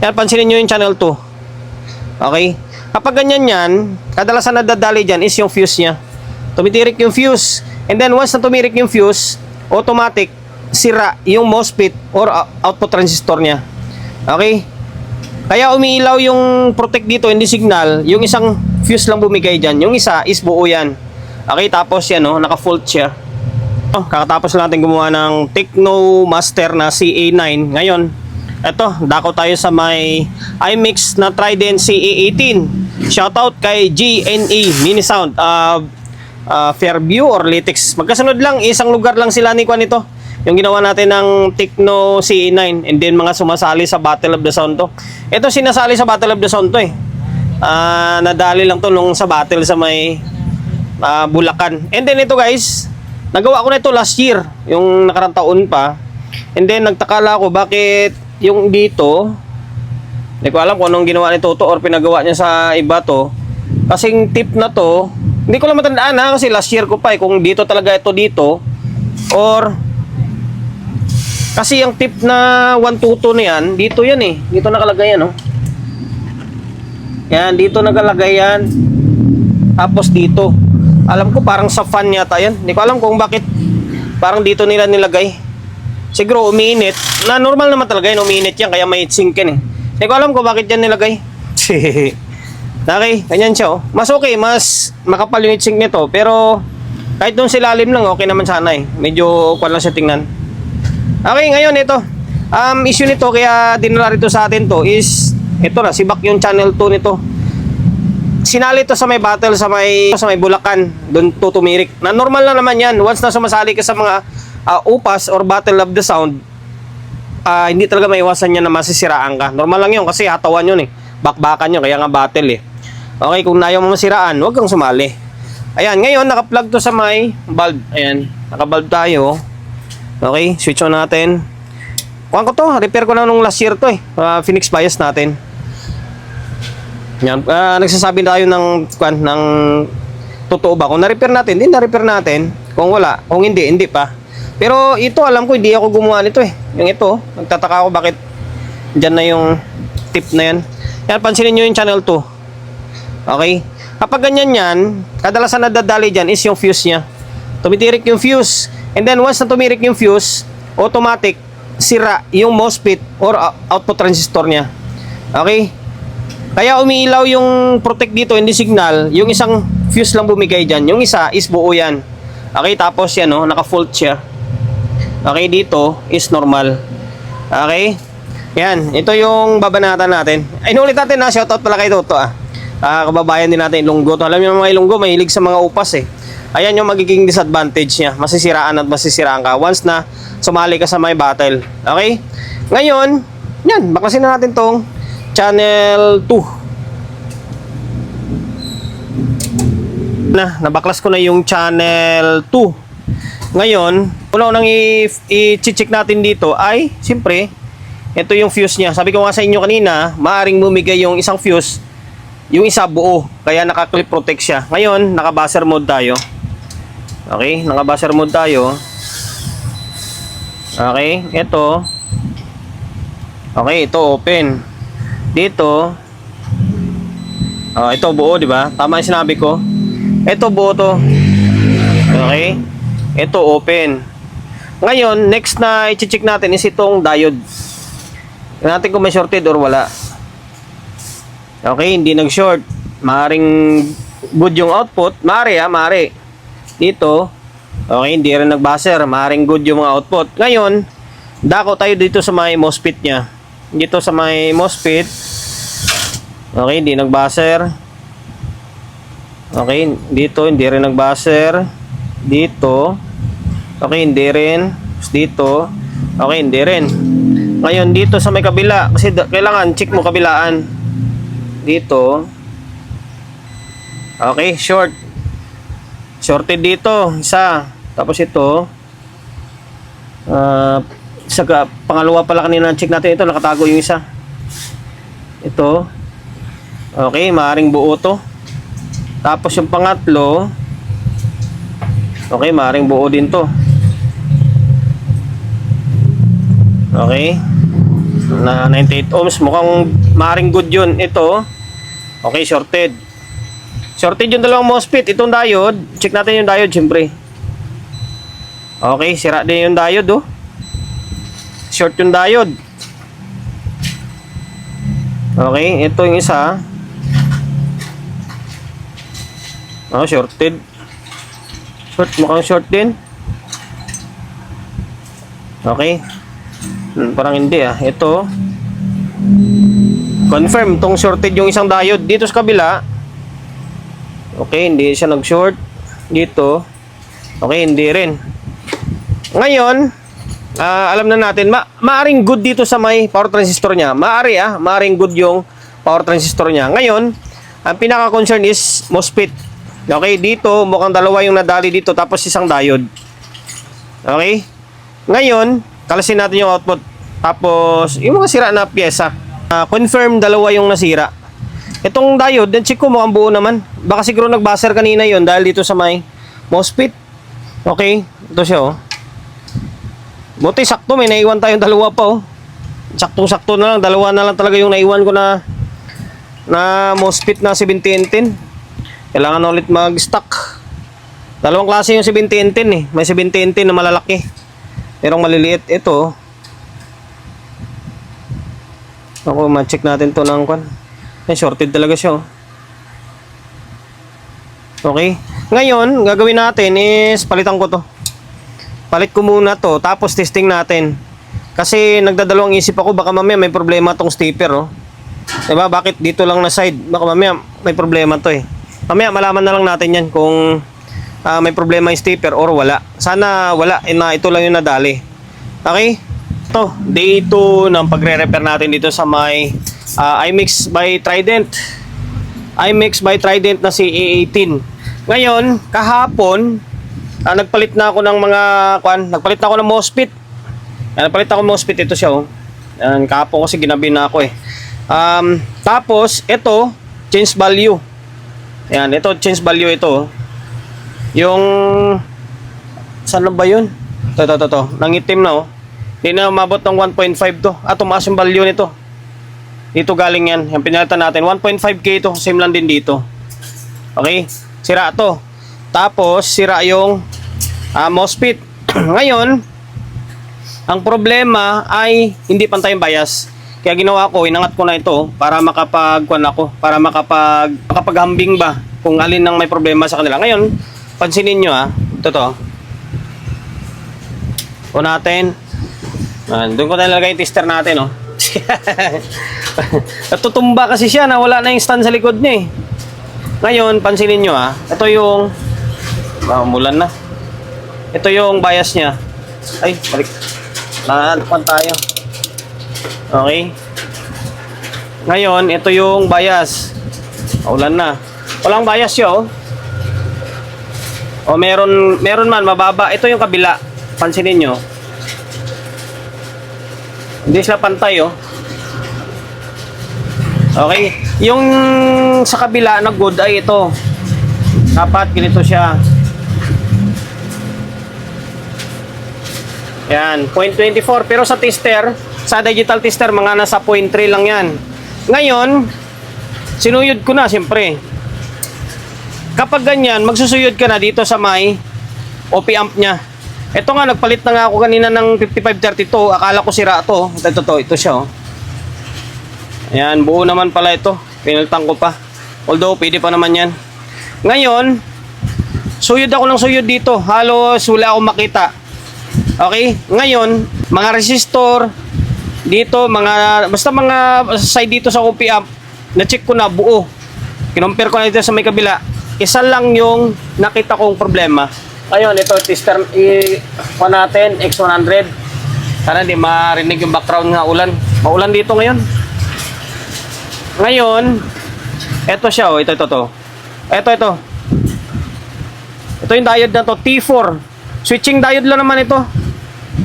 Yan, pansinin nyo yung channel 2. Okay? Kapag ganyan yan, kadalasan nadadali dyan is yung fuse nya. Tumitirik yung fuse. And then once na tumirik yung fuse, automatic, sira yung MOSFET or output transistor nya. Okay? Kaya umiilaw yung protect dito, hindi signal. Yung isang fuse lang bumigay dyan. Yung isa is buo yan. Okay? Tapos yan, oh, naka-fault siya. Oh, kakatapos lang natin gumawa ng Tecno Master na CA9. Ngayon, eto, dako tayo sa may iMix na Trident CA18. Shoutout kay GNE Mini Sound, Fairview or Litix. Magkasunod lang, isang lugar lang sila ni Kwan ito. Yung ginawa natin ng Tecno CA9 and then mga sumasali sa Battle of the Sound to. Ito sinasali sa Battle of the Sound to eh. Nadali lang to nung sa battle sa may Bulacan. And then ito guys, nagawa ko na ito last year, yung nakarang taon pa. And then nagtakala ako bakit yung dito, hindi ko alam kung anong ginawa ni Toto or pinagawa niya sa iba to. Kasing tip na to, hindi ko lang matandaan ha, kasi last year ko pa eh, kung dito talaga ito dito, or kasi yung tip na 122 na yan, dito yan eh, dito nakalagay yan oh. Yan, dito nakalagay yan. Tapos dito, alam ko parang sa fan yata yan, hindi ko alam kung bakit parang dito nila nilagay. Siguro umiinit, na normal naman talaga yun, umiinit yan, kaya may sink yan eh. Hindi ko alam kung bakit yan nilagay. Okay, ganyan siya oh. Mas okay, mas makapal yung sink nito, pero kahit doon sa ilalim lang, okay naman sana eh. Medyo kwan lang siya tingnan. Okay, ngayon ito, issue nito, kaya dinala rito sa atin to is, ito na, sibak yung channel 2 nito. Sinali to sa may battle sa may Bulacan, doon tumirik. Na normal na naman yan, once na sumasali ka sa mga upas or Battle of the Sound, hindi talaga maiwasan yan na masisiraan ka. Normal lang yun kasi hatawan yun eh, bakbakan yun, kaya nga battle eh. Okay, kung ayaw mo masiraan, huwag kang sumali. Ayan, ngayon naka-plug to sa may bulb. Ayan, naka-bulb tayo. Okay, switch on natin. Kuhaan ko to, repair ko na nung last year to eh, Phoenix bias natin. Yan, nagsasabi tayo ng totoo ba kung na-repair natin, hindi na-repair natin. Kung wala, kung hindi, hindi pa. Pero ito alam ko, hindi ako gumawa nito eh. Yung ito, nagtataka ako bakit dyan na yung tip na yan. Yan, pansinin nyo yung channel 2. Okay? Kapag ganyan yan, kadalasan nadadali dyan is yung fuse nya. Tumitirik yung fuse. And then once na tumirik yung fuse, automatic, sira yung MOSFET or output transistor nya. Okay? Kaya umiilaw yung protect dito, hindi signal. Yung isang fuse lang bumigay dyan. Yung isa is buo yan. Okay, tapos yan oh, naka-fault siya. Okay, dito is normal. Okay? Yan, ito yung babanatan natin. Ay, inulit natin na, shoutout pala kay Toto kababayan din natin, Ilonggo. Alam niyo mga Ilonggo, mahilig sa mga upas eh. Ayan yung magiging disadvantage niya. Masisiraan at masisiraan ka once na sumali ka sa may battle. Okay? Ngayon, yan, baklasin na natin tong channel 2. Nabaklas ko na yung channel 2. Ngayon, unang i-check natin dito ay, siyempre, ito yung fuse niya. Sabi ko nga sa inyo kanina, maaring bumigay yung isang fuse, yung isa buo, kaya naka-clip protect siya. Ngayon, naka-buzzer mode tayo. Okay, naka-buzzer mode tayo. Okay, ito. Okay, ito open. Dito, ito buo, di ba? Tama yung sinabi ko. Ito buo to. Okay, ito open. Ngayon, next na i-check natin is itong diode. Tingnan natin kung may shorted or wala. Okay, hindi nag-short. Maaring good yung output. Maaari. Dito, okay, hindi rin nag-buzzer. Maaring good yung mga output. Ngayon, dako tayo dito sa may MOSFET nya. Dito sa may MOSFET. Okay, hindi nag-buzzer. Okay, dito, hindi rin nag-buzzer. Dito, okay, hindi rin. Dito, okay, hindi rin. Ngayon, dito sa may kabila, kasi kailangan check mo kabilaan. Dito, okay, short. Shorted dito, isa. Tapos ito, pangalawa pala kanina check natin ito, nakatago yung isa. Ito, okay, maaaring buo to. Tapos yung pangatlo, okay, maaaring buo din to. Okay. na 98 ohms. Mukhang maring good yun. Ito, okay, shorted. Shorted yung dalawang MOSFET. Itong diode, check natin yung diode syempre. Okay, sira din yung diode, oh. Short yung diode. Okay, ito yung isa. Oh, shorted. Short, mukhang short din. Okay. Parang hindi ah. Ito. Confirm tong shorted yung isang diode. Dito sa kabila. Okay, hindi siya nag-short. Dito. Okay, hindi rin. Ngayon, alam na natin, maaring good dito sa may power transistor niya. Maaring good yung power transistor niya. Ngayon, ang pinaka-concern is MOSFET. Okay, dito, mukhang dalawa yung nadali dito, tapos isang diode. Okay? Ngayon, kalasin natin yung output. Tapos, yung mga sira na pyesa. Confirm, dalawa yung nasira. Itong diode, check ko mukhang buo naman. Baka siguro nag-buzzer kanina yon dahil dito sa may MOSFET. Okay, ito siya oh. Buti sakto, may naiwan tayong dalawa pa oh. Saktong-sakto na lang, dalawa na lang talaga yung naiwan ko na MOSFET na 7010. Kailangan ulit mag-stock. Dalawang klase yung 7010 eh. May 7010 na malalaki. Merong maliliit. Ito. Ako, ma-check natin to ng kwan. Shorted talaga siya oh. Okay. Ngayon, gagawin natin is palitan ko to. Palit ko muna to, tapos testing natin. Kasi nagdadalawang isip ako, baka mamaya may problema tong stepper oh. Diba? Bakit dito lang na side? Baka mamaya may problema to eh. Mamaya malaman na lang natin yan kung may problema yung stepper or wala. Sana wala, na ito lang yung nadali. Okay? Ito, day 2 ng pagre-repair natin dito sa may iMix by Trident. iMix by Trident na si A18. Ngayon, kahapon, nagpalit na ako ng mga nagpalit na ako ng MOSFET. Nagpalit ako ng MOSFET, ito siya oh. Kahapon kasi ginabi na ako eh. Tapos, ito, change value. Ayan, ito, change value ito. Yung, saan ba yun? Ito. Nangitim na oh. Hindi na umabot ng 1.5 to. Tumaas yung value nito. Dito galing yan. Yung pinalitan natin. 1.5K ito. Same lang din dito. Okay? Sira to. Tapos, sira yung MOSFET. Ngayon, ang problema ay hindi pantay yung bias. Kaya ginawa ko, inangat ko na ito para para makapaghambing ba kung alin ang may problema sa kanila. Ngayon, pansinin nyo ito to. O natin. Doon ko nalagay yung tester natin oh. Natutumba kasi siya, nawala na yung stand sa likod niya eh. Ngayon, pansinin nyo ito yung umulan na. Ito yung bias niya. Ay, balik. Nakuan tayo. Okay. Ngayon, ito yung bias. Ulan na. Walang bias yun oh. O meron man mababa. Ito yung kabila. Pansinin nyo. Hindi sila pantay oh. Okay. Yung sa kabila na good ay ito. Dapat ganito siya. Yan, 0.24. Pero sa tester, sa digital tester, mga nasa 0.3 lang yan. Ngayon, sinuyod ko na, siyempre. Kapag ganyan, magsusuyod ka na dito sa may OP amp niya. Ito nga, nagpalit na nga ako kanina ng 5532. Akala ko sira to. Ito siya oh. Ayan, buo naman pala ito. Pinalitan ko pa. Although, pwede pa naman yan. Ngayon, suyod ako ng suyod dito. Halos wala akong makita. Okay? Ngayon, mga resistor dito, basta mga side dito sa OP amp, na-check ko na buo. Kinompare ko na dito sa may kabila. Isa lang yung nakita kong problema. Ngayon, ito, tester natin, X100. Sana di marinig yung background nga ulan. Maulan dito ngayon. Ngayon, ito siya, oh, ito. Ito. Ito yung diode na to, T4. Switching diode lang naman ito.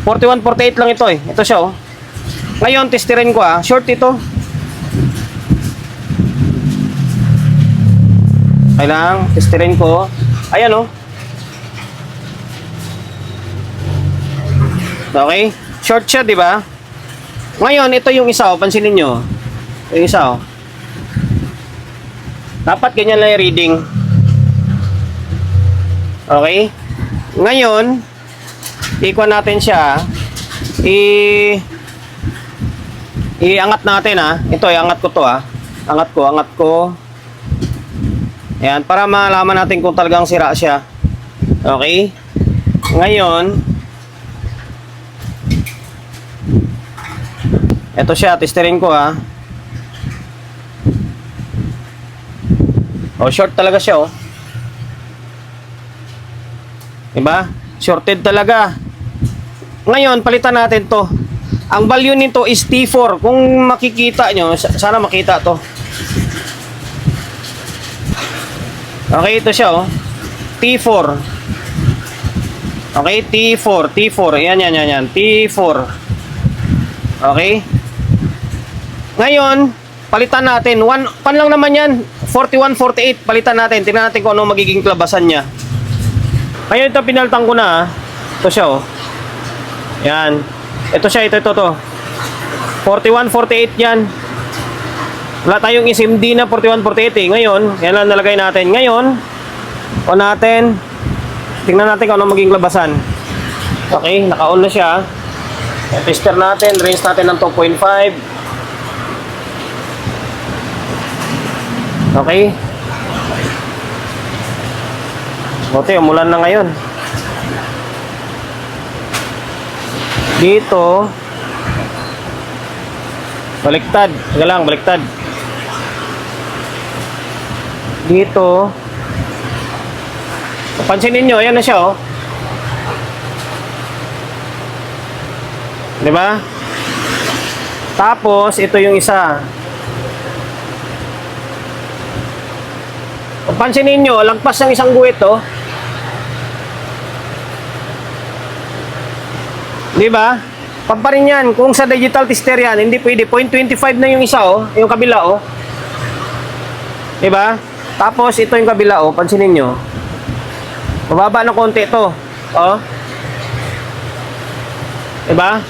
4148 lang ito eh. Ito siya oh. Ngayon, testerin ko short ito. Kailangan, testerin ko. Ayan oh. Okay? Short siya, di ba? Ngayon, ito yung isa, oh. Pansinin nyo. Yung isa, oh. Dapat ganyan lang yung reading. Okay? Ngayon, ikuha natin siya. Iangat natin, ha. Ito, iangat ko to, ha. Angat ko. Ayan, para malaman natin kung talagang sira siya. Okay? Ngayon, ito siya, testerin ko, ha. Oh, short talaga siya, oh. Diba? Shorted talaga. Ngayon, palitan natin to. Ang value nito is T4. Kung makikita nyo, sana makita to. Okay, ito siya, oh. T4. Okay, T4. Yan. T4. Okay. Ngayon, palitan natin. Pan lang naman yan. 41, 48. Palitan natin. Tingnan natin kung ano magiging klabasan niya. Ngayon, ito pinaltan ko na. Ito siya, oh. Yan. Ito siya, ito. 41, 48 yan. Wala tayong SMD na 41, 48 eh. Ngayon, yan lang nalagay natin. Ngayon, on natin. Tingnan natin kung ano magiging klabasan. Okay, naka-on na siya. Tester natin. Range natin ng 2.5. Okay. Buti, umulan na ngayon. Dito, baliktad. Teka lang, baliktad. Dito, pansinin nyo, ayan na siya, oh. Diba? Tapos, ito yung isa. Pansinin nyo, lagpas ng isang guhit, oh. Diba? Pamparin yan. Kung sa digital tester yan, hindi pwede. 0.25 na yung isa, oh. Yung kabila, oh. Diba? Tapos, ito yung kabila, oh. Pansinin nyo. Mababa ng konti ito. Oh. Diba?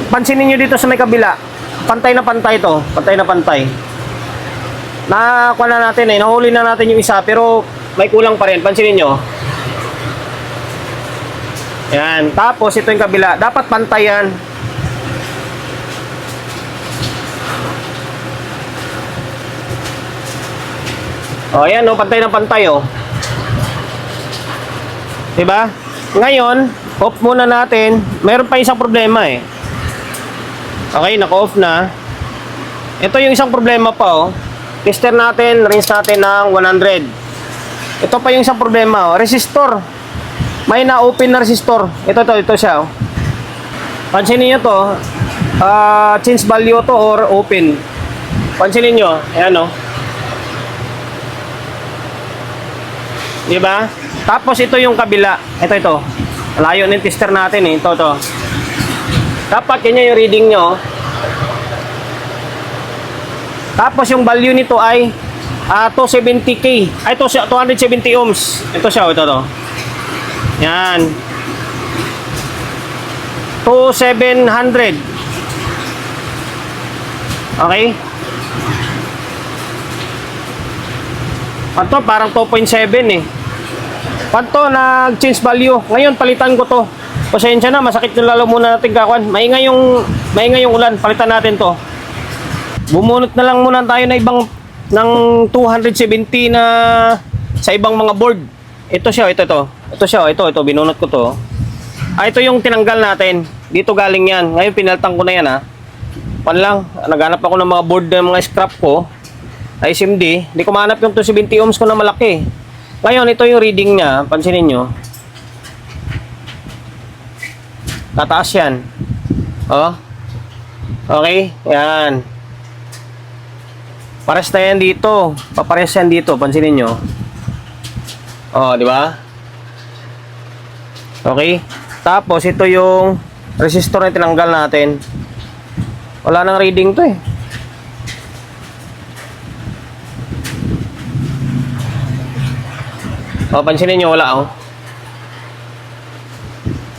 Pansinin nyo dito sa may kabila. Pantay na pantay ito. Pantay na pantay. Nakakuha na natin, eh. Nahuli na natin yung isa, pero may kulang pa rin. Pansinin nyo. Yan. Tapos, ito yung kabila. Dapat pantay yan. O, yan, o. Pantay na pantay, o. Diba? Ngayon, off muna natin. Meron pa isang problema, eh. Okay, naka-off na. Ito yung isang problema pa, o. Tester natin, range natin ng 100. Ito pa yung isang problema, o. Resistor. May na-open na resistor. Ito siya, oh. Pansinin nyo to. Change value to or open. Pansinin nyo. Ayan, oh. Diba? Tapos ito yung kabila. Ito. Layo ng tester natin, eh. Ito. Dapat yun yung reading nyo. Tapos yung value nito ay 270K. Ay, 270 ohms. Ito siya, ito. Yan. 2,700. Okay? Panto, parang 2.7 eh. Panto, nag-change value. Ngayon, palitan ko to. Pasensya na, masakit yung lalo muna natin kakuan. Maingay yung ulan. Palitan natin to. Bumunot na lang muna tayo ng 270 na sa ibang mga board. Ito siya, ito. Binunot ko to. Ito yung tinanggal natin. Dito galing yan. Ngayon, pinaltang ko na yan, ha. Pan lang, naghanap ako ng mga board ng mga scrap ko. SMD. Hindi ko mahanap yung 270 ohms ko na malaki. Ngayon, ito yung reading niya. Pansinin nyo. Tataas yan. Oh. Okay, yan. Pares na yan dito. Papares yan dito. Pansinin nyo. Oh, di ba? Okay. Tapos, ito yung resistor na tinanggal natin. Wala nang reading to, eh. Oh, pansinin nyo, wala, oh.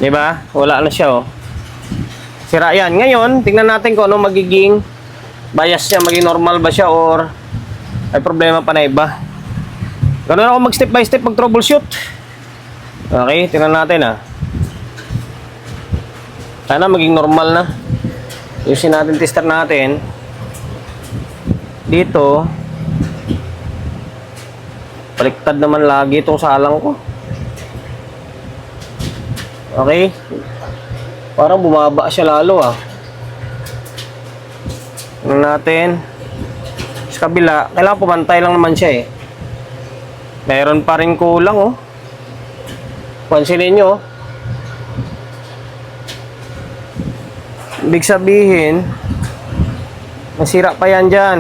Di ba? Wala na siya, oh. Sira yan. Ngayon, tingnan natin kung ano magiging bias niya, maging normal ba siya or ay problema pa na iba. Ganun ako mag step by step mag troubleshoot. Okay, tingnan natin Sana maging normal na. Yusin natin tester natin. Dito baliktad naman lagi itong salang ko. Okay. Parang bumaba siya lalo Tingnan natin. Sa kabila, kailangan pumantay lang naman siya Meron pa rin kulang Pansinin nyo Ibig sabihin masira pa yan dyan.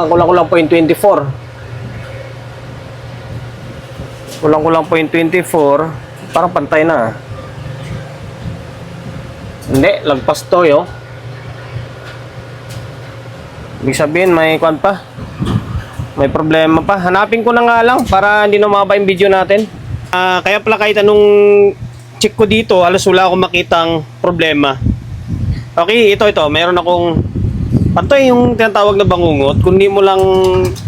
Kulang-kulang 0.24. Kulang-kulang 0.24. Parang pantay na Hindi, lagpas to Ibig sabihin may kwan pa, may problema pa. Hanapin ko na nga lang para hindi na mababa yung video natin. Kaya pala kahit anong check ko dito, halos wala akong makitang problema. Okay, ito, meron akong pantoy yung tinatawag na bangungot. Kung di mo lang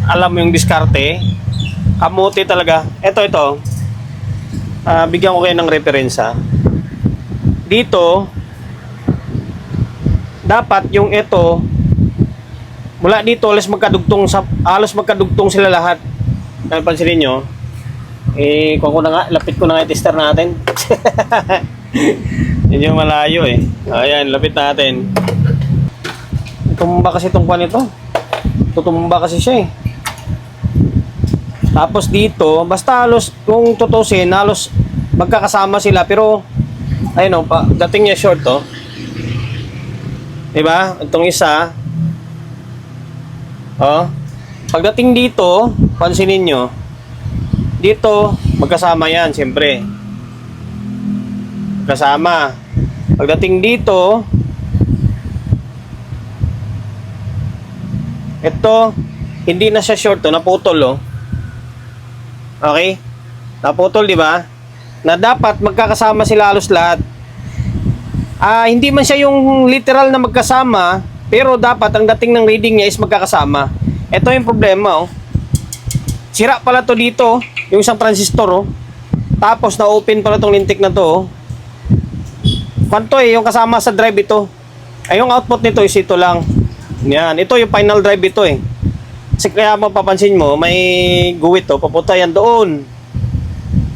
alam yung diskarte, kamote talaga. Ito, bigyan ko kayo ng referensya. Dito, dapat yung ito, mula dito, halos magkadugtong sila lahat. Pansinin nyo, kung ko na nga, lapit ko na nga yung tester natin. Medyo malayo Ayan, lapit natin. Tumba kasi itong kwan ito. Tutumba kasi siya Tapos dito, basta halos, kung tutusin, halos magkakasama sila. Pero, ayun dating niya short diba? Itong isa. Pagdating dito, pansinin nyo. Dito, magkasama yan, siyempre. Magkasama. Pagdating dito, ito, hindi na siya short naputol Okay? Naputol, di ba? Na dapat magkakasama sila halos lahat. Hindi man siya yung literal na magkasama, pero dapat ang dating ng reading niya is magkakasama. Ito yung problema Sira pala to dito, yung isang transistor Tapos na-open pala tong lintik na to Kwanto yung kasama sa drive ito. Yung output nito is ito lang. Yan, ito yung final drive ito Kasi kaya mapapansin mo, may guwit papunta yan doon.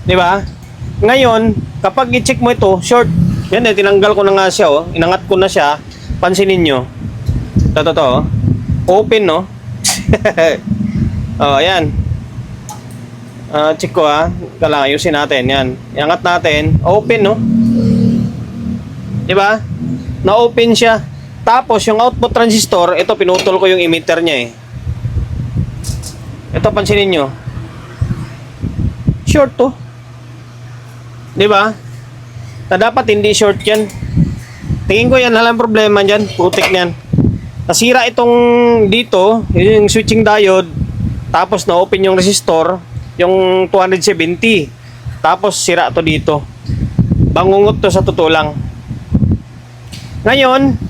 Di ba? Ngayon, kapag i-check mo ito, short. Yan tinanggal ko na nga siya Inangat ko na siya. Pansinin nyo. Ito. Open ayan. Check ko Kailangan ayusin natin. Yan. Iangat natin. Open Diba? Na-open siya. Tapos yung output transistor, ito pinutol ko yung emitter niya Ito pansinin nyo. Short Diba? Na dapat hindi short yan. Tingin ko yan halang problema dyan. Putik niyan. Nasira itong dito, yung switching diode. Tapos na-open yung resistor, yung 270. Tapos sira to dito. Bangungot to sa totoo lang. Ngayon,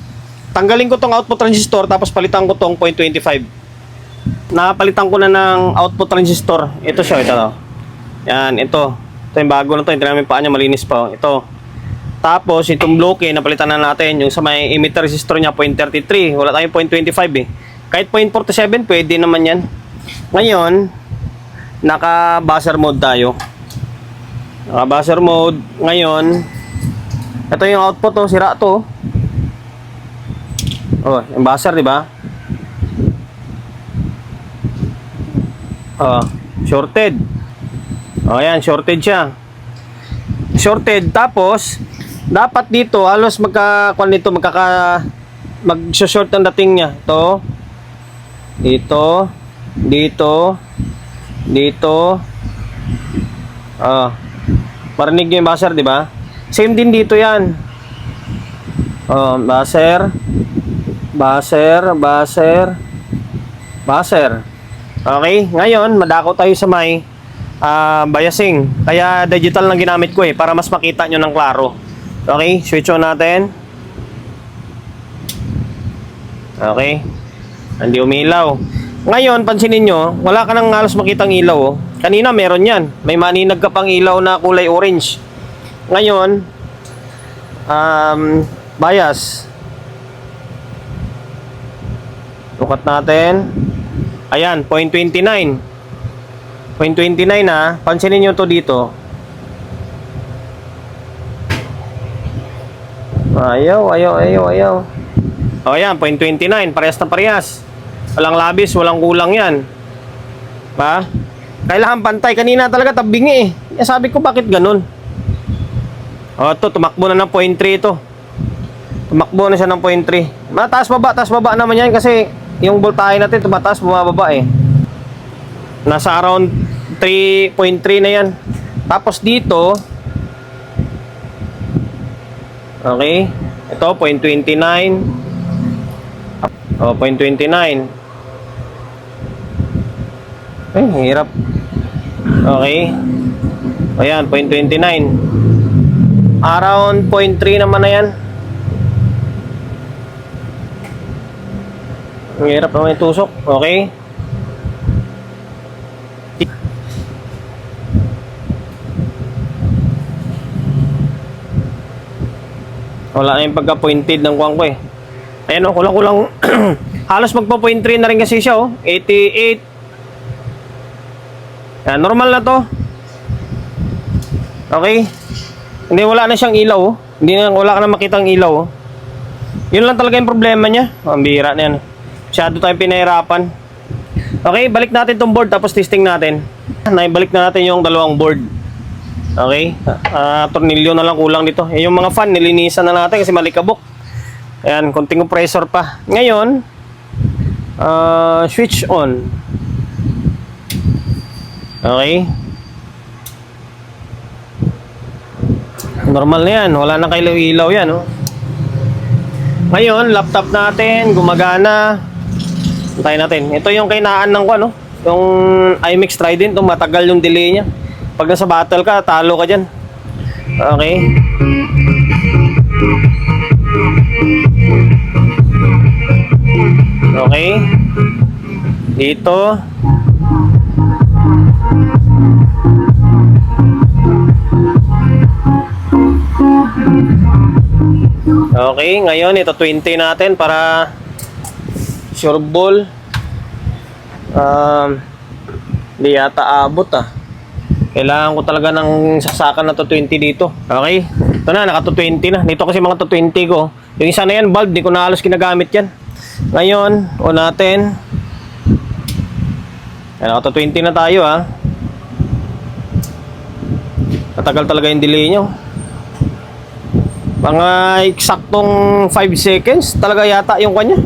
tanggalin ko tong output transistor tapos palitan ko tong 0.25. Napalitan ko na ng output transistor. Ito siya, ito. Yan, ito. Ito yung bago na to. Hindi namin paa niya, malinis pa. Ito. Tapos, itong bloke, napalitan na natin. Yung sa may emitter resistor niya, 0.33. Wala tayong 0.25 Kahit 0.47, pwede naman yan. Ngayon, naka-buzzer mode tayo. Naka-buzzer mode. Ngayon, ito yung output sira to. Yung buzzer, di ba? Shorted. Ayan, shorted siya. Shorted. Tapos, dapat dito, halos mag-short ang dating niya. Ito. Dito. Dito. Dito. Parinig niyo yung buzzer, di ba? Same din dito yan. Buzzer. Buzzer. Buzzer. Buzzer. Okay, ngayon, madako tayo sa may biasing. Kaya digital lang ginamit ko para mas makita nyo ng klaro. Okay, switch on natin. Okay, hindi umilaw. Ngayon, pansinin nyo, wala ka nang halos makitang ilaw. Kanina meron yan. May maninag ka pang ilaw na kulay orange. Ngayon, bias. Lukat natin. Ayan, 0.29. 0.29 pansinin nyo to dito. Ayaw. O ayan, 0.29. Parehas na parehas. Walang labis, walang kulang yan. Pa? Kailangan pantay. Kanina talaga tabingi Sabi ko, bakit ganun? O, ito, tumakbo na ng 0.3 ito. Tumakbo na siya ng 0.3. Taas baba naman yan kasi yung voltahe natin tumataas, bumababa Nasa around 3.3 na yan. Tapos dito, okay, ito 0.29. O, 0.29. Hirap. Okay. Ayan, 0.29. Around 0.3 naman na yan. Hirap naman yung tusok. Okay. Wala na yung pagka-pointed ng kuwang ko Ayan kulang-kulang. Halos magpa-0.3 na rin kasi siya 88. Yan, normal na to. Okay. Hindi, wala na siyang ilaw wala ka na makitang ilaw Yun lang talaga yung problema niya. Ang bihira na yan. Masyado tayong pinahirapan. Okay, balik natin tong board tapos testing natin. Naibalik na natin yung dalawang board. Okay, tornilyo na lang kulang dito. Yung mga fan nilinisan na natin kasi malikabok. Ayan, konting compressor pa. Ngayon, switch on. Okay. Normal na yan, wala nang kailaw-ilaw yan Ngayon, laptop natin gumagana. Antayin natin. Ito yung kainaan ng yung IMX Trident, matagal yung delay niya. Pag nasa battle ka, talo ka dyan. Okay. Okay. Dito. Okay, ngayon ito 20 natin para sure ball. Hindi yata abot Kailangan ko talaga ng saksakan na to 20 dito. Okay, ito na, naka to 20 na. Dito kasi mga to 20 ko. Yung isa na yan, bulb, di ko na halos ginagamit yan. Ngayon, o natin. Naka to 20 na tayo Matagal talaga yung delay nyo. Mga eksaktong 5 seconds talaga yata yung kanya.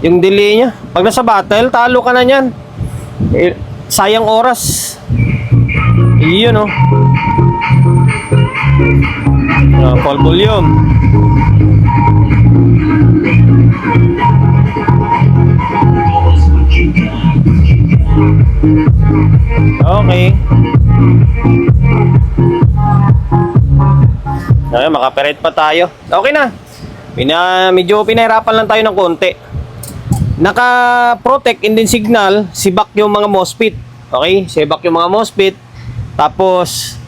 Yung delay niya. Pag nasa battle, talo ka na niyan. Sayang oras. Iyon full volume. Okay. Okay, makaperate pa tayo. Okay na. Medyo pinahirapan lang tayo ng konti. Naka-protect and then signal, sibak yung mga MOSFET. Okay, sibak yung mga MOSFET. Tapos,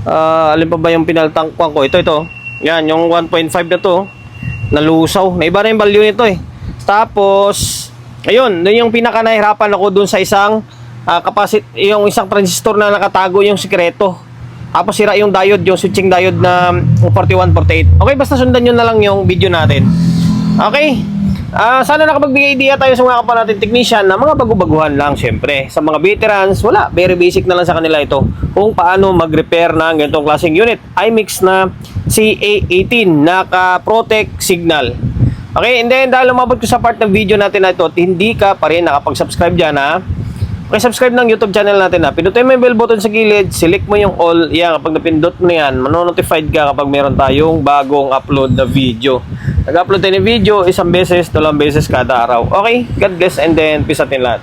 alin pa ba yung pinaltangkuan ko? Ito. Yan, yung 1.5 na to. Nalusaw. Naiba na yung value nito Tapos, ayun, yung pinaka nahirapan ako dun sa isang yung isang transistor na nakatago yung sikreto. Tapos sira yung diode, yung switching diode na 4148. Okay, basta sundan nyo na lang yung video natin. Okay. Sana nakapagbigay idea tayo sa mga kapwa natin technician na mga bago-baguhan lang syempre. Sa mga veterans, wala. Very basic na lang sa kanila ito. Kung paano mag-repair ng ganitong klaseng unit. iMix na CA18 naka-protect signal. Okay, and then dahil lumabot ko sa part ng video natin na ito at hindi ka pa rin nakapag-subscribe dyan subscribe ng YouTube channel natin Pindutin mo yung bell button sa gilid, select mo yung all. Yan, kapag napindot mo yan, manonotified ka kapag meron tayong bagong upload na video. Nag-upload tayo ng video, 1 beses, 2 beses kada araw. Okay, God bless and then peace out in lahat.